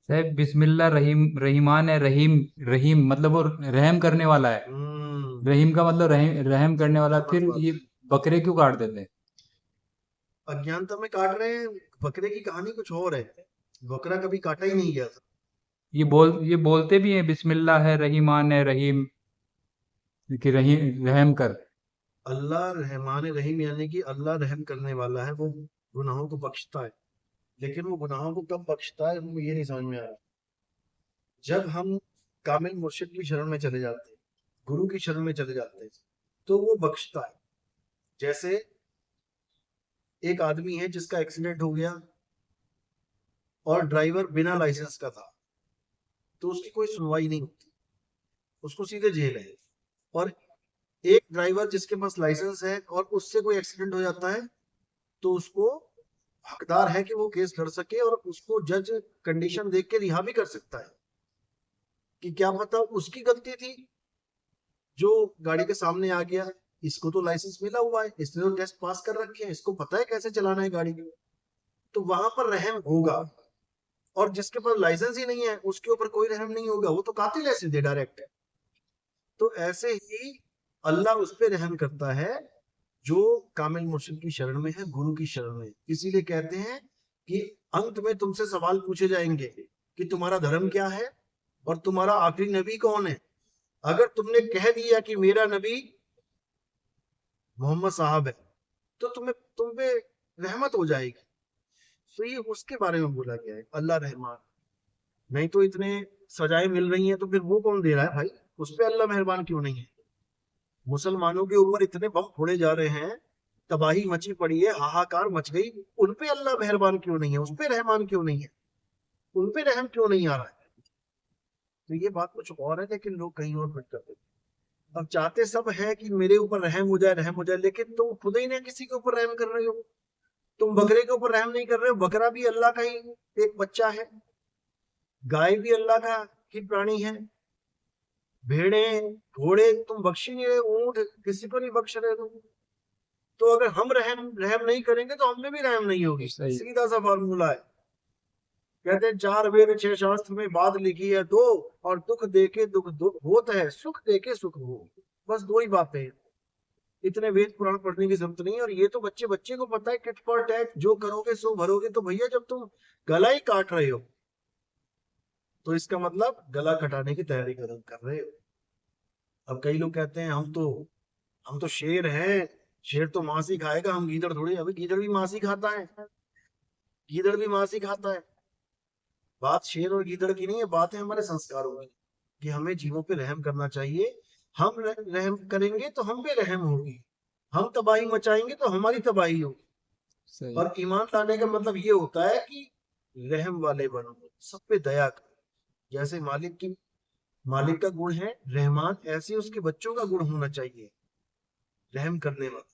साहब बिस्मिल्लाह रहीम, रहीमान है रहीम। रहीम मतलब वो रहम करने वाला है। हम्म। रहीम का मतलब रहम रहम करने वाला। समझ फिर बात ये है। बकरे क्यों काट देते हैं? अज्ञानता में काट रहे हैं। बकरे की कहानी कुछ और है। बकरा कभी काटा ही नहीं गया था। ये बोलते भी हैं बिस्मिल्लाह है रहीमान है रहीम, कि रहीम रहम कर। अल्लाह रहमान रहीम, यानी कि अल्लाह रहम करने वाला है, वो गुनाहों को बख्शता है। लेकिन वो गुनाहों को कब बख्शता है, वो ये नहीं समझ में आ रहा। जब हम कामिल मुर्शिद की शरण में चले जाते हैं, गुरु की शरण में चले जाते हैं, तो वो बख्शता है। जैसे एक आदमी है जिसका एक्सीडेंट हो गया और ड्राइवर बिना लाइसेंस का था, तो उसकी कोई सुनवाई नहीं होती, उसको सीधे जेल है। और एक ड्राइवर जिसके पास लाइसेंस है और उससे कोई एक्सीडेंट हो जाता है, तो उसको हकदार है कि वो केस लड़ सके और उसको जज कंडीशन देख के रिहा भी कर सकता है कि क्या पता उसकी गलती थी जो गाड़ी के सामने आ गया। इसको तो लाइसेंस मिला हुआ है, इसने तो टेस्ट पास कर रखे हैं, इसको पता है कैसे चलाना है गाड़ी। तो वहां पर रहम होगा। और जिसके पास लाइसेंस ही नहीं है उसके ऊपर कोई रहम नहीं होगा, वो तो कातिल है सीधे डायरेक्ट है। तो ऐसे ही अल्लाह उस पर रहम करता है जो कामिल मुर्शिद की शरण में है, गुरु की शरण में। इसीलिए कहते हैं कि अंत में तुमसे सवाल पूछे जाएंगे कि तुम्हारा धर्म क्या है और तुम्हारा आखिरी नबी कौन है। अगर तुमने कह दिया कि मेरा नबी मोहम्मद साहब है, तो तुम पे रहमत हो जाएगी। तो ये उसके बारे में बोला गया है, अल्लाह रहमान। नहीं तो इतने सजाएं मिल रही हैं तो फिर वो कौन दे रहा है भाई? उस पे अल्लाह मेहरबान क्यों नहीं है? मुसलमानों के ऊपर इतने बम फोड़े जा रहे हैं, तबाही मची पड़ी है, हाहाकार मच गई, उन पे अल्लाह मेहरबान क्यों नहीं है? उस पे रहमान क्यों नहीं है? उन पे रहम क्यों नहीं आ रहा है? तो ये बात कुछ और है, लेकिन लोग कहीं और फिट करते हैं। अब चाहते सब है कि मेरे ऊपर रहम हो जाए, रहम हो जाए, लेकिन तुम खुद ही नहीं किसी के ऊपर रहम कर रहे हो। तुम बकरे के ऊपर रहम नहीं कर रहे हो, बकरा भी अल्लाह का ही एक बच्चा है। गाय भी अल्लाह का ही प्राणी है। भेड़े, घोड़े तुम बख्श ही नहीं रहे, ऊंट किसी को नहीं बख्श रहे तुम। तो अगर हम रहम रहम नहीं करेंगे तो हम में भी रहम नहीं होगी, सही। सीधा सा फॉर्मूला है। कहते हैं चार वेद छह शास्त्र में बात लिखी है दो, और दुख देके दुख दुख होता है, सुख देके सुख हो। बस दो ही बातें हैं। इतने वेद पुराण पढ़ने की जरूरत नहीं है। और ये तो बच्चे बच्चे को पता है, टिट फॉर टैट, जो करोगे सो भरोगे। तो भैया जब तुम गला ही काट रहे हो, तो इसका मतलब गला कटाने की तैयारी कर रहे हो। अब कई लोग कहते हैं हम तो शेर हैं, शेर तो मांस ही खाएगा, हम गीदड़ थोड़ी। अभी गीदड़ भी मांस ही खाता है, गीदड़ भी मांस ही खाता है। बात शेर और गीदड़ की नहीं है, बात है हमारे संस्कारों की, कि हमें जीवों पे रहम करना चाहिए। हम रहम करेंगे तो हम पे रहम होगी। हम तबाही मचाएंगे तो हमारी तबाही होगी। सही। और ईमान लाने का मतलब ये होता है कि रहम वाले बनो, सब पे दया करो। जैसे मालिक का गुण है रहमान, ऐसे उसके बच्चों का गुण होना चाहिए रहम करने वाला।